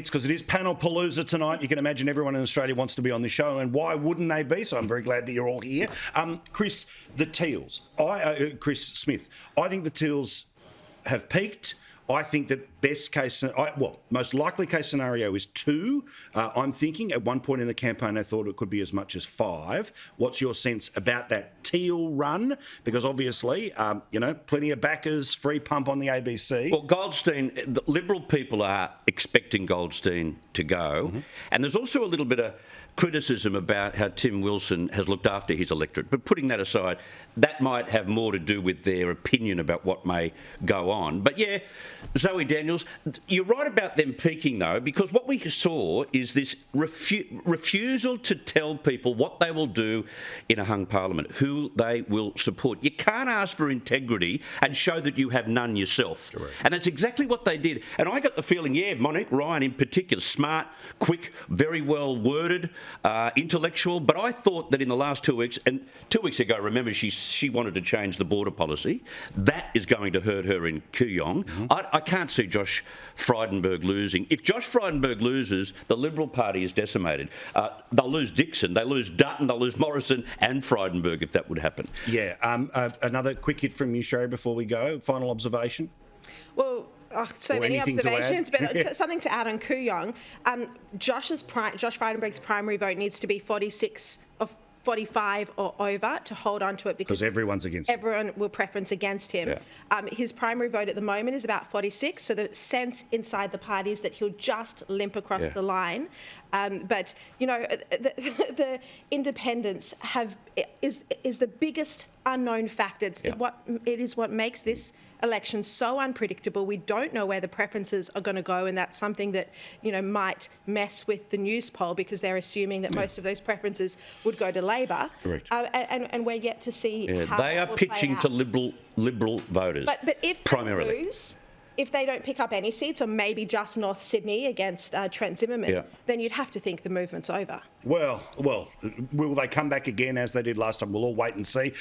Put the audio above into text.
because it is panel palooza tonight. You can imagine everyone in Australia wants to be on the show, and why wouldn't they be? So I'm very glad that you're all here. Chris, the Teals. Chris Smith. I think the Teals have peaked. I think that most likely case scenario is 2. I'm thinking at one point in the campaign I thought it could be as much as 5. What's your sense about that Teal run? Because obviously, plenty of backers, free pump on the ABC. Well, Goldstein, the Liberal people are expecting Goldstein to go. Mm-hmm. And there's also a little bit of criticism about how Tim Wilson has looked after his electorate. But putting that aside, that might have more to do with their opinion about what may go on. But yeah, Zoe Daniels, you're right about them peaking though, because what we saw is this refusal to tell people what they will do in a hung parliament, who they will support. You can't ask for integrity and show that you have none yourself. Correct. And that's exactly what they did. And I got the feeling, Monique Ryan in particular, smart, quick, very well worded, intellectual. But I thought that in the last 2 weeks, and 2 weeks ago, remember, she wanted to change the border policy. That is going to hurt her in Kooyong. Mm-hmm. I can't see Josh Frydenberg losing. If Josh Frydenberg loses, the Liberal Party is decimated. They'll lose Dixon, they lose Dutton, they'll lose Morrison and Frydenberg if that would happen. Yeah. Another quick hit from you, Sherry, before we go. Final observation? Well, so many observations, but something to add on Kooyong. Josh Frydenberg's primary vote needs to be 45 or over to hold on to it because everyone's against him. Everyone will preference against him. Yeah. His primary vote at the moment is about 46, so the sense inside the party is that he'll just limp across the line. But the independents is the biggest unknown factor. It's what makes this election so unpredictable. We don't know where the preferences are going to go, and that's something that might mess with the news poll because they're assuming that most of those preferences would go to Labor. Correct. And we're yet to see how they are pitching to Liberal voters. But if primarily they lose, if they don't pick up any seats, or maybe just North Sydney against Trent Zimmerman, then you'd have to think the movement's over. Well, will they come back again as they did last time? We'll all wait and see.